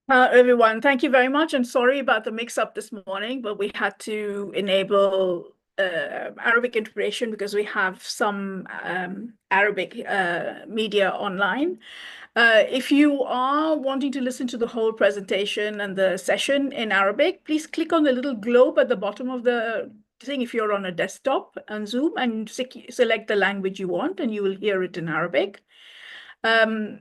Everyone, thank you very much. And sorry about the mix-up this morning, but we had to enable Arabic interpretation because we have some Arabic media online. If you are wanting to listen to the whole presentation and the session in Arabic, please click on the little globe at the bottom of the thing if you're on a desktop on Zoom and select the language you want, and you will hear it in Arabic. We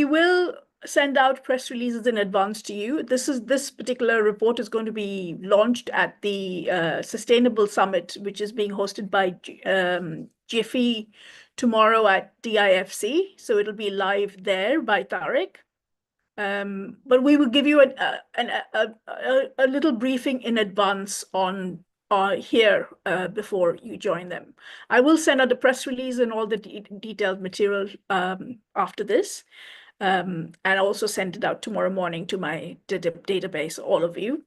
will send out press releases in advance to you. This particular report is going to be launched at the Sustainable Summit, which is being hosted by GFE tomorrow at DIFC. So it'll be live there by Tariq. But we will give you a little briefing in advance on here before you join them. I will send out the press release and all the detailed material after this, and also send it out tomorrow morning to my database, all of you,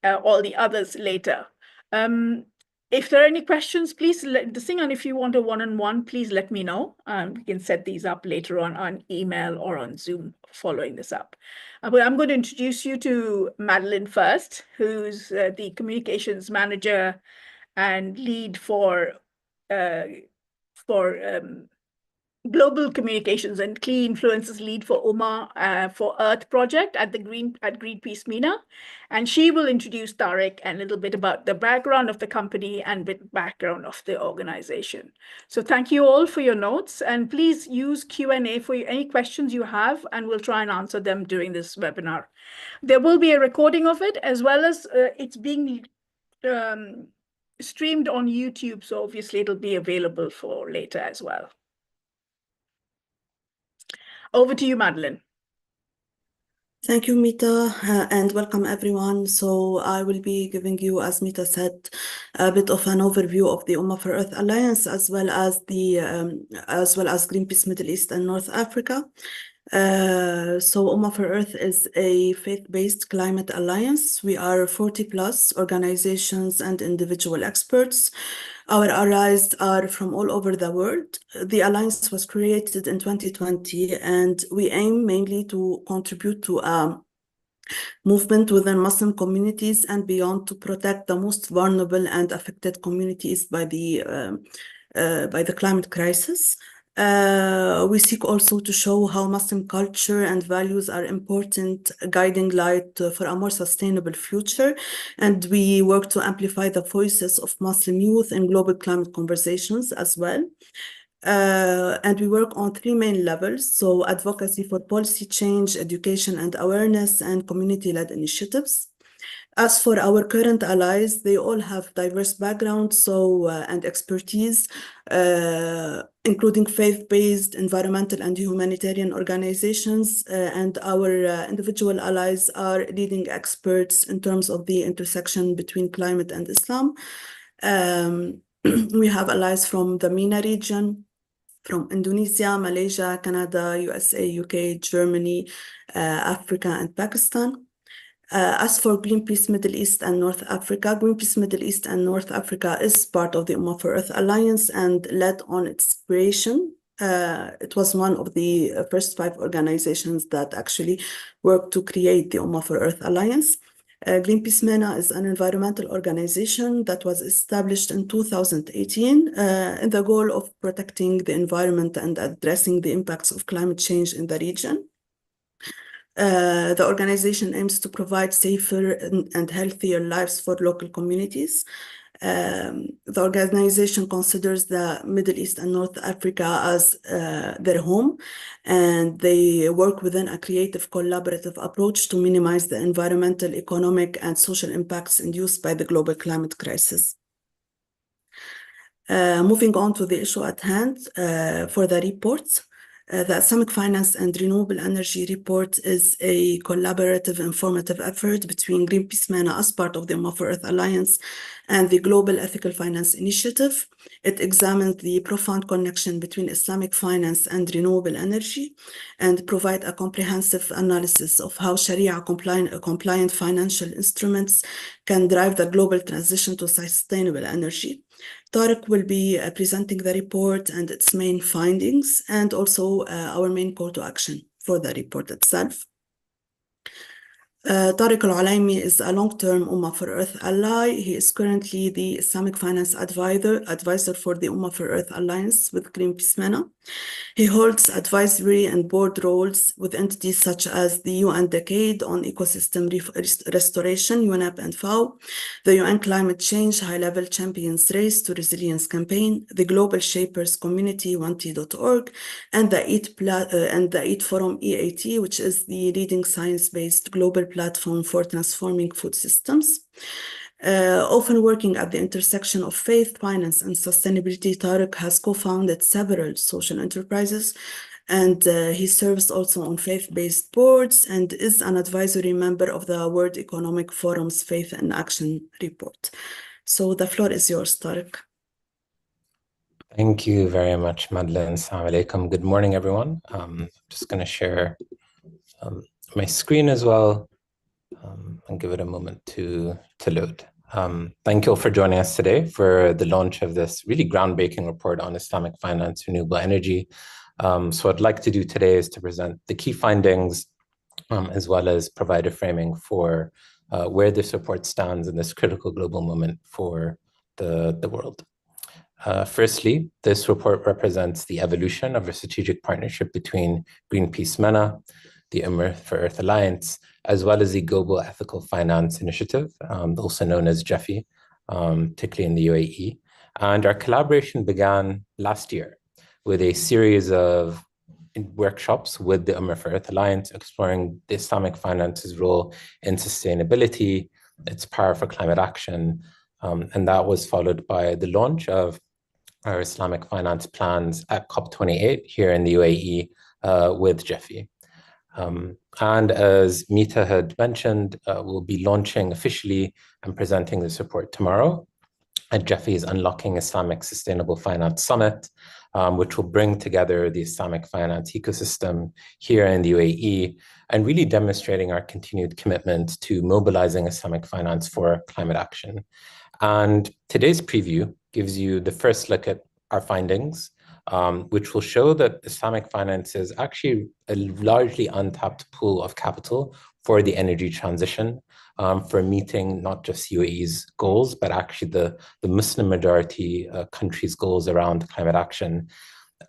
all the others later. If there are any questions, please and if you want a one-on-one, please let me know. We can set these up later on email or on Zoom following this up. But I'm going to introduce you to Madeline first, who's the communications manager and lead for global communications and key influences lead for Ummah for Earth project at Greenpeace MENA. And she will introduce Tariq and a little bit about the background of the company and bit background of the organization. So thank you all for your notes, and please use Q&A for any questions you have, and we'll try and answer them during this webinar. There will be a recording of it, as well as it's being streamed on YouTube, so obviously it'll be available for later as well. Over to you, Madeline. Thank you, Mita, and welcome everyone. So I will be giving you, as Mita said, a bit of an overview of the Ummah for Earth Alliance, as well as Greenpeace Middle East and North Africa. So Ummah for Earth is a faith-based climate alliance. We are 40+ organizations and individual experts. Our allies are from all over the world. The alliance was created in 2020, and we aim mainly to contribute to a movement within Muslim communities and beyond to protect the most vulnerable and affected communities by the climate crisis. We seek also to show how Muslim culture and values are important guiding light for a more sustainable future, and we work to amplify the voices of Muslim youth in global climate conversations as well. And we work on 3 main levels, so advocacy for policy change, education and awareness, and community-led initiatives. As for our current allies, they all have diverse backgrounds and expertise, including faith-based, environmental and humanitarian organizations, and our individual allies are leading experts in terms of the intersection between climate and Islam. We have allies from the MENA region, from Indonesia, Malaysia, Canada, USA, UK, Germany, Africa, and Pakistan. As for Greenpeace Middle East and North Africa, Greenpeace Middle East and North Africa is part of the Ummah for Earth Alliance and led on its creation. It was one of the first 5 organizations that actually worked to create the Ummah for Earth Alliance. Greenpeace MENA is an environmental organization that was established in 2018 in the goal of protecting the environment and addressing the impacts of climate change in the region. The organization aims to provide safer and healthier lives for local communities. The organization considers the Middle East and North Africa as their home, and they work within a creative, collaborative approach to minimize the environmental, economic, and social impacts induced by the global climate crisis. Moving on to the issue at hand, for the reports. The Islamic Finance and Renewable Energy Report is a collaborative, informative effort between Greenpeace MENA as part of the Ummah for Earth Alliance and the Global Ethical Finance Initiative. It examines the profound connection between Islamic finance and renewable energy and provide a comprehensive analysis of how Sharia-compliant financial instruments can drive the global transition to sustainable energy. Tariq will be presenting the report and its main findings, and also our main call to action for the report itself. Tariq Al-Alaimi is a long-term Ummah for Earth ally. He is currently the Islamic Finance Advisor for the Ummah for Earth Alliance with Greenpeace MENA. He holds advisory and board roles with entities such as the UN Decade on Ecosystem Restoration, UNEP and FAO, the UN Climate Change High-Level Champions Race to Resilience Campaign, the Global Shapers Community, 1T.org, and the EAT Forum, EAT, which is the leading science-based global platform for transforming food systems. Often working at the intersection of faith, finance, and sustainability, Tariq has co-founded several social enterprises, and he serves also on faith-based boards and is an advisory member of the World Economic Forum's Faith in Action report. So the floor is yours, Tariq. Thank you very much, Madeleine. Assalamu alaikum. Good morning, everyone. I'm just going to share my screen as well and give it a moment to load. Thank you all for joining us today for the launch of this really groundbreaking report on Islamic finance, renewable energy. So what I'd like to do today is to present the key findings as well as provide a framing for where this report stands in this critical global moment for the world. Firstly, this report represents the evolution of a strategic partnership between Greenpeace MENA, the Ummah for Earth Alliance, as well as the Global Ethical Finance Initiative, also known as GEFI, particularly in the UAE. And our collaboration began last year with a series of workshops with the Ummah for Earth Alliance, exploring the Islamic finance's role in sustainability, its power for climate action, and that was followed by the launch of our Islamic finance plans at COP28 here in the UAE with GEFI. And as Mita had mentioned, we'll be launching officially and presenting this report tomorrow at GEFI's Unlocking Islamic Sustainable Finance Summit, which will bring together the Islamic finance ecosystem here in the UAE and really demonstrating our continued commitment to mobilizing Islamic finance for climate action. And today's preview gives you the first look at our findings, which will show that Islamic finance is actually a largely untapped pool of capital for the energy transition, for meeting not just UAE's goals, but actually the Muslim majority countries' goals around climate action,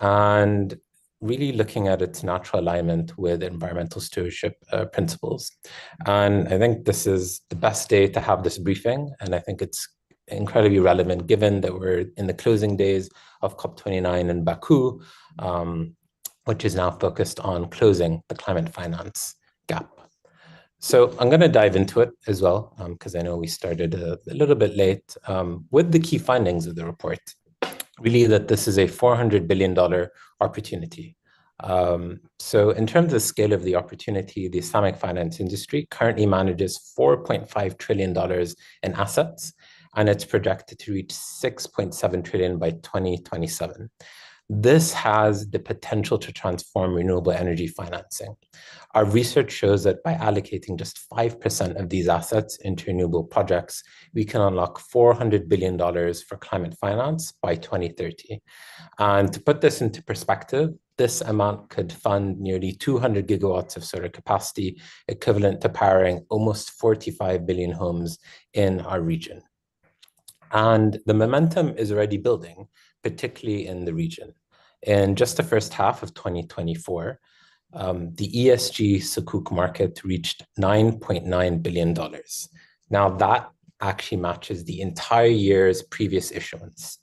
and really looking at its natural alignment with environmental stewardship principles. And I think this is the best day to have this briefing, and I think it's incredibly relevant given that we're in the closing days of COP29 in Baku, which is now focused on closing the climate finance gap. So I'm going to dive into it as well, because I know we started a little bit late with the key findings of the report, really that this is a $400 billion opportunity. So in terms of the scale of the opportunity, the Islamic finance industry currently manages $4.5 trillion in assets, and it's projected to reach 6.7 trillion by 2027. This has the potential to transform renewable energy financing. Our research shows that by allocating just 5% of these assets into renewable projects, we can unlock $400 billion for climate finance by 2030. And to put this into perspective, this amount could fund nearly 200 gigawatts of solar capacity, equivalent to powering almost 45 billion homes in our region. And the momentum is already building, particularly in the region. In just the first half of 2024, the ESG Sukuk market reached $9.9 billion. Now that actually matches the entire year's previous issuance.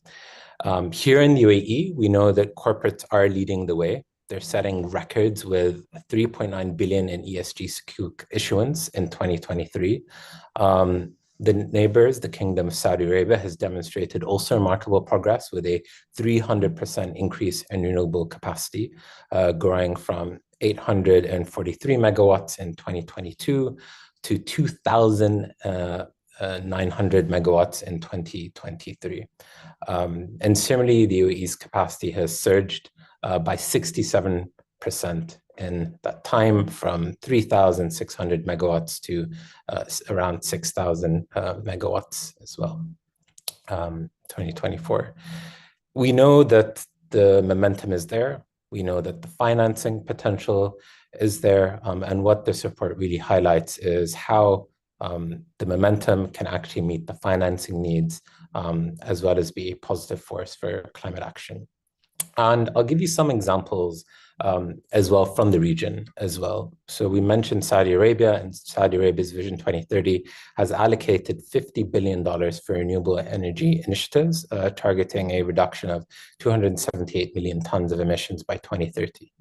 Here in the UAE, we know that corporates are leading the way. They're setting records with 3.9 billion in ESG Sukuk issuance in 2023. The neighbors, the Kingdom of Saudi Arabia, has demonstrated also remarkable progress with a 300% increase in renewable capacity, growing from 843 megawatts in 2022 to 2,900 megawatts in 2023. And similarly, the UAE's capacity has surged by 67% in that time, from 3,600 megawatts to around 6,000 megawatts as well, 2024. We know that the momentum is there. We know that the financing potential is there. And what this report really highlights is how the momentum can actually meet the financing needs, as well as be a positive force for climate action. And I'll give you some examples as well from the region as well. So we mentioned Saudi Arabia, and Saudi Arabia's Vision 2030 has allocated $50 billion for renewable energy initiatives, targeting a reduction of 278 million tons of emissions by 2030.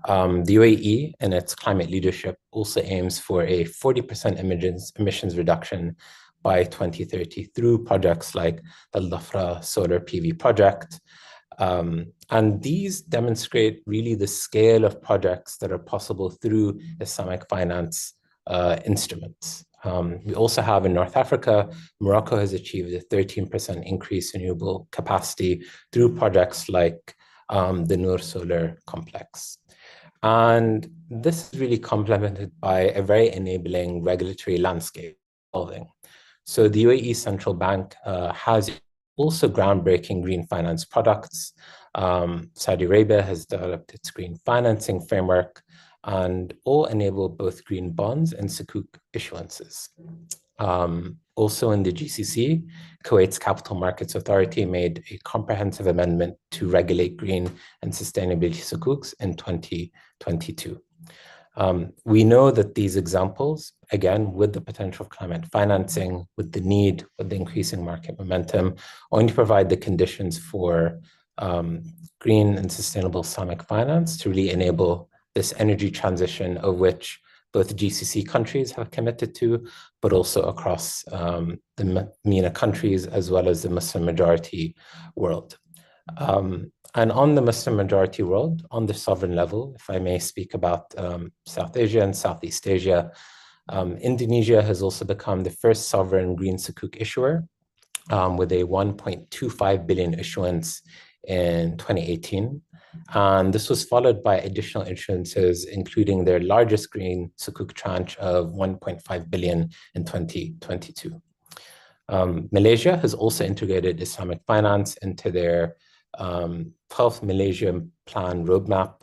The UAE, in its climate leadership, also aims for a 40% emissions reduction by 2030 through projects like the Dhafra solar PV project. And these demonstrate really the scale of projects that are possible through Islamic finance instruments. We also have in North Africa, Morocco has achieved a 13% increase in renewable capacity through projects like the Noor Solar Complex. And this is really complemented by a very enabling regulatory landscape evolving. So the UAE Central Bank has also groundbreaking green finance products. Saudi Arabia has developed its green financing framework, and all enable both green bonds and sukuk issuances. Also in the GCC, Kuwait's Capital Markets Authority made a comprehensive amendment to regulate green and sustainability sukuks in 2022. We know that these examples, again, with the potential of climate financing, with the need, with the increasing market momentum, only provide the conditions for green and sustainable Islamic finance to really enable this energy transition, of which both GCC countries have committed to, but also across the MENA countries, as well as the Muslim majority world. And on the Muslim majority world, on the sovereign level, if I may speak about South Asia and Southeast Asia, Indonesia has also become the first sovereign green sukuk issuer with a 1.25 billion issuance in 2018. And this was followed by additional issuances, including their largest green sukuk tranche of 1.5 billion in 2022. Malaysia has also integrated Islamic finance into their 12th Malaysia Plan Roadmap,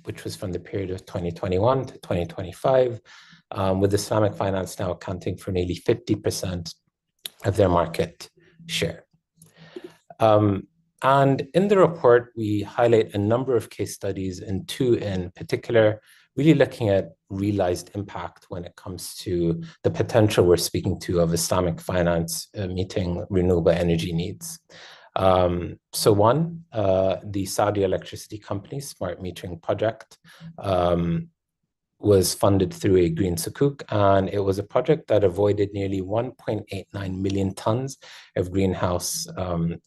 which was from the period of 2021 to 2025, with Islamic finance now accounting for nearly 50% of their market share. And in the report, we highlight a number of case studies, and two in particular, really looking at realized impact when it comes to the potential we're speaking to of Islamic finance meeting renewable energy needs. So one, the Saudi electricity company smart metering project was funded through a green sukuk, and it was a project that avoided nearly 1.89 million tons of greenhouse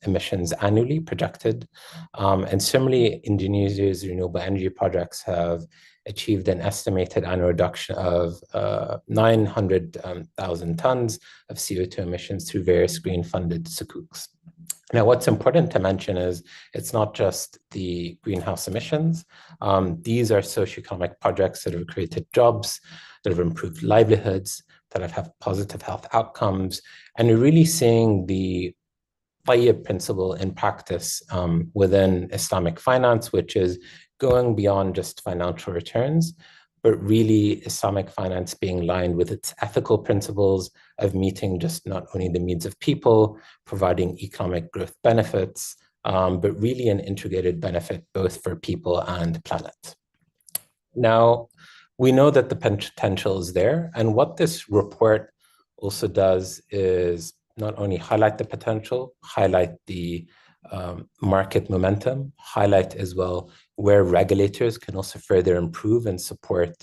emissions annually projected. And similarly, Indonesia's renewable energy projects have achieved an estimated annual reduction of 900,000 tons of CO2 emissions through various green-funded sukuks. Now, what's important to mention is it's not just the greenhouse emissions. These are socioeconomic projects that have created jobs, that have improved livelihoods, that have had positive health outcomes. And we're really seeing the Tayyib principle in practice within Islamic finance, which is going beyond just financial returns, but really Islamic finance being aligned with its ethical principles of meeting just not only the needs of people, providing economic growth benefits, but really an integrated benefit both for people and planet. Now, we know that the potential is there, and what this report also does is not only highlight the potential, highlight the market momentum, highlight as well where regulators can also further improve and support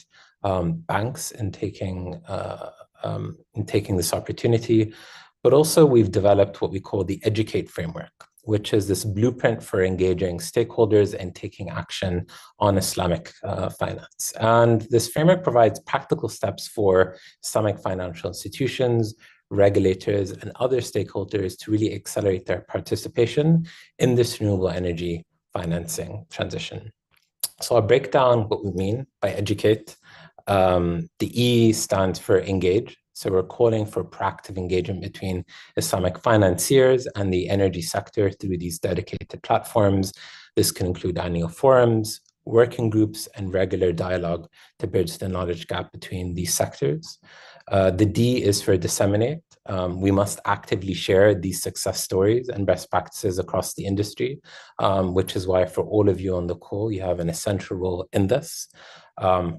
banks in taking this opportunity. But also we've developed what we call the Educate framework, which is this blueprint for engaging stakeholders and taking action on Islamic finance. And this framework provides practical steps for Islamic financial institutions, regulators, and other stakeholders to really accelerate their participation in this renewable energy financing transition. So I'll break down what we mean by educate. The E stands for engage. So we're calling for proactive engagement between Islamic financiers and the energy sector through these dedicated platforms. This can include annual forums, working groups, and regular dialogue to bridge the knowledge gap between these sectors. The D is for disseminate. We must actively share these success stories and best practices across the industry, which is why for all of you on the call, you have an essential role in this.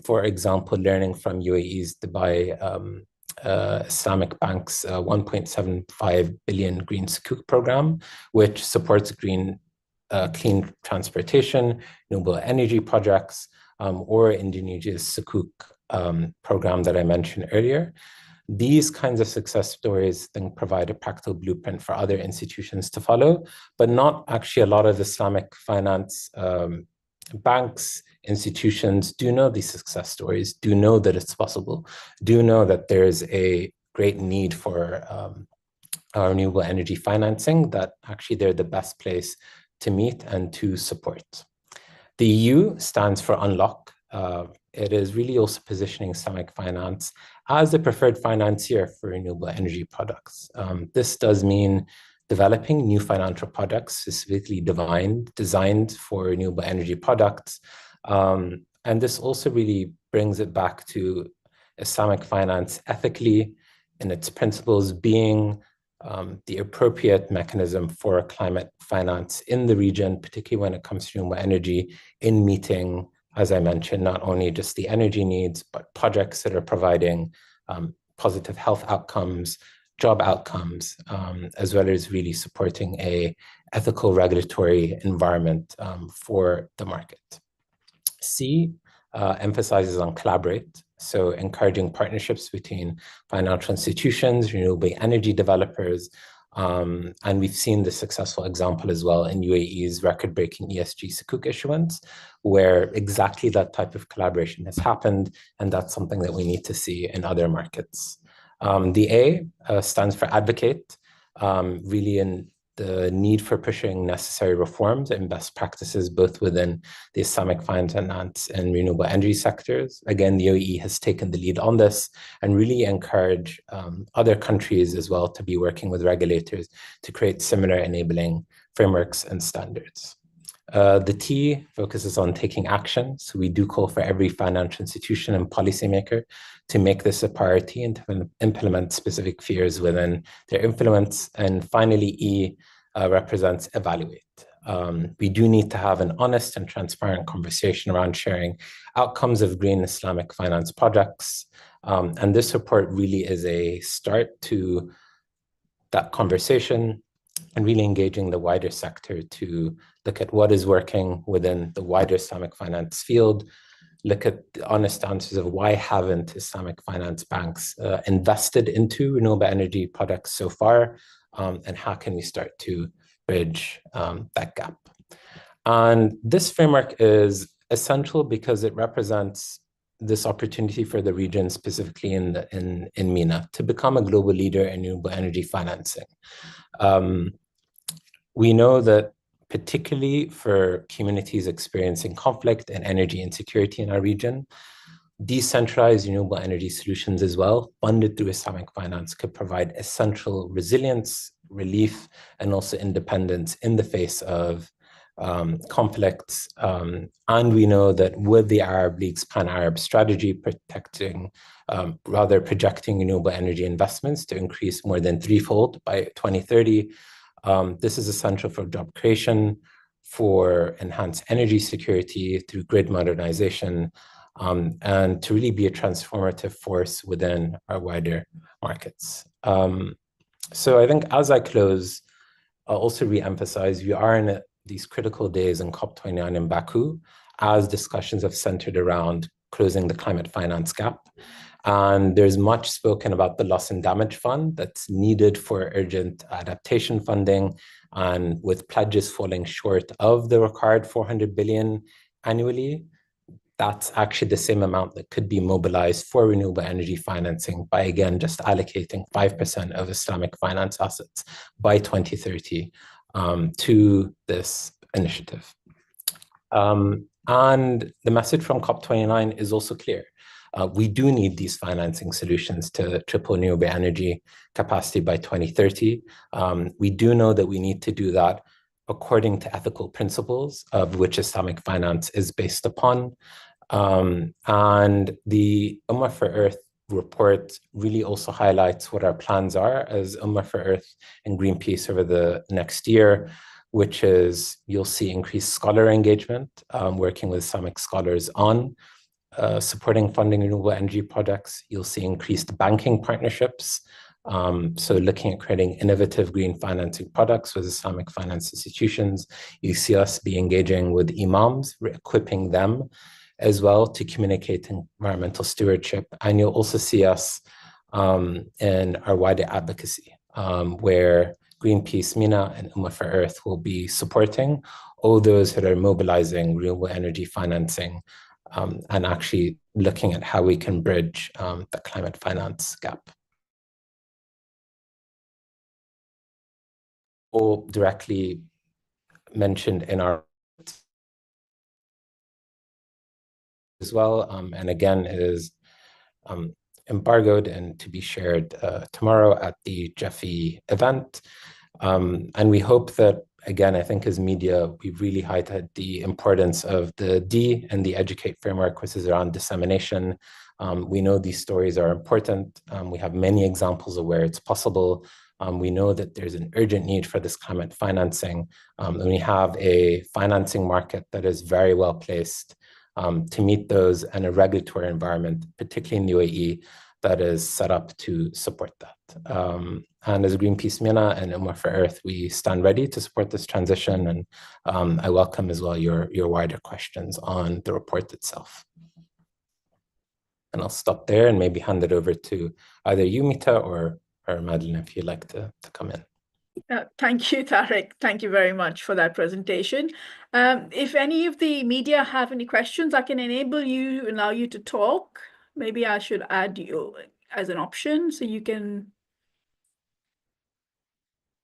For example, learning from UAE's Dubai Islamic Bank's 1.75 billion Green Sukuk program, which supports clean transportation, renewable energy projects, or Indonesia's Sukuk program that I mentioned earlier. These kinds of success stories then provide a practical blueprint for other institutions to follow, but not actually a lot of Islamic finance banks, institutions do know these success stories, do know that it's possible, do know that there's a great need for renewable energy financing, that actually they're the best place to meet and to support. The U stands for unlock. It is really also positioning Islamic finance as the preferred financier for renewable energy products. This does mean developing new financial products specifically designed for renewable energy products. And this also really brings it back to Islamic finance ethically in its principles being the appropriate mechanism for climate finance in the region, particularly when it comes to renewable energy, in meeting, as I mentioned, not only just the energy needs, but projects that are providing positive health outcomes, job outcomes, as well as really supporting an ethical regulatory environment for the market. C emphasizes on collaborate, so encouraging partnerships between financial institutions, renewable energy developers, and we've seen the successful example as well in UAE's record-breaking ESG Sukuk issuance, where exactly that type of collaboration has happened, and that's something that we need to see in other markets. The A stands for advocate, really in the need for pushing necessary reforms and best practices, both within the Islamic finance and renewable energy sectors. Again, the UAE has taken the lead on this and really encourage other countries as well to be working with regulators to create similar enabling frameworks and standards. The T focuses on taking action. So we do call for every financial institution and policymaker to make this a priority and to implement specific fears within their influence. And finally, E represents evaluate. We do need to have an honest and transparent conversation around sharing outcomes of green Islamic finance projects. And this report really is a start to that conversation and really engaging the wider sector to look at what is working within the wider Islamic finance field, look at the honest answers of why haven't Islamic finance banks invested into renewable energy products so far, and how can we start to bridge that gap. And this framework is essential because it represents this opportunity for the region, specifically in MENA, to become a global leader in renewable energy financing. We know that particularly for communities experiencing conflict and energy insecurity in our region, decentralized renewable energy solutions as well, funded through Islamic finance, could provide essential resilience, relief, and also independence in the face of conflicts. And we know that with the Arab League's Pan-Arab strategy projecting renewable energy investments to increase more than threefold by 2030, this is essential for job creation, for enhanced energy security through grid modernization, and to really be a transformative force within our wider markets. So I think as I close, I'll also re-emphasize we are in these critical days in COP29 in Baku as discussions have centered around closing the climate finance gap. And there's much spoken about the loss and damage fund that's needed for urgent adaptation funding, and with pledges falling short of the required 400 billion annually, that's actually the same amount that could be mobilized for renewable energy financing by, again, just allocating 5% of Islamic finance assets by 2030 to this initiative. And the message from COP29 is also clear. We do need these financing solutions to triple renewable energy capacity by 2030. We do know that we need to do that according to ethical principles of which Islamic finance is based upon. And the Ummah for Earth report really also highlights what our plans are as Ummah for Earth and Greenpeace over the next year, which is you'll see increased scholar engagement, working with Islamic scholars on supporting funding renewable energy projects. You'll see increased banking partnerships. So looking at creating innovative green financing products with Islamic finance institutions. You see us be engaging with imams, equipping them as well to communicate environmental stewardship. And you'll also see us in our wider advocacy, where Greenpeace, MENA, and Ummah for Earth will be supporting all those that are mobilizing renewable energy financing and actually looking at how we can bridge the climate finance gap. All directly mentioned in our as well, and again is embargoed and to be shared tomorrow at the Jeffy event. And we hope that, again, I think as media, we've really highlighted the importance of the D and the Educate framework, which is around dissemination. We know these stories are important. We have many examples of where it's possible. We know that there's an urgent need for this climate financing. And we have a financing market that is very well placed to meet those and a regulatory environment, particularly in the UAE, that is set up to support that. And as Greenpeace MENA and Ummah for Earth, we stand ready to support this transition. And I welcome as well your wider questions on the report itself. And I'll stop there and maybe hand it over to either you, Mita, or Madeline, if you'd like to come in. Thank you, Tariq. Thank you very much for that presentation. If any of the media have any questions, I can allow you to talk. Maybe I should add you as an option so you can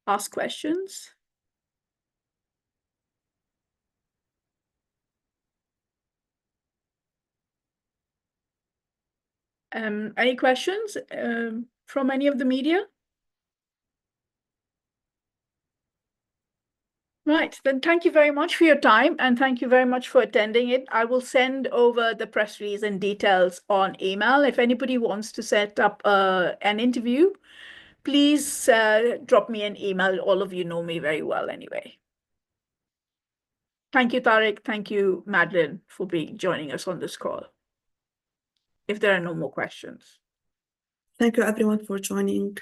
ask questions. Any questions from any of the media? Right, then thank you very much for your time and thank you very much for attending it. I will send over the press release and details on email. If anybody wants to set up an interview, please drop me an email. All of you know me very well anyway. Thank you, Tariq. Thank you, Madeline, for joining us on this call. If there are no more questions. Thank you, everyone, for joining.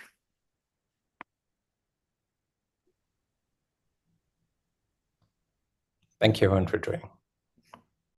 Thank you, everyone, for joining.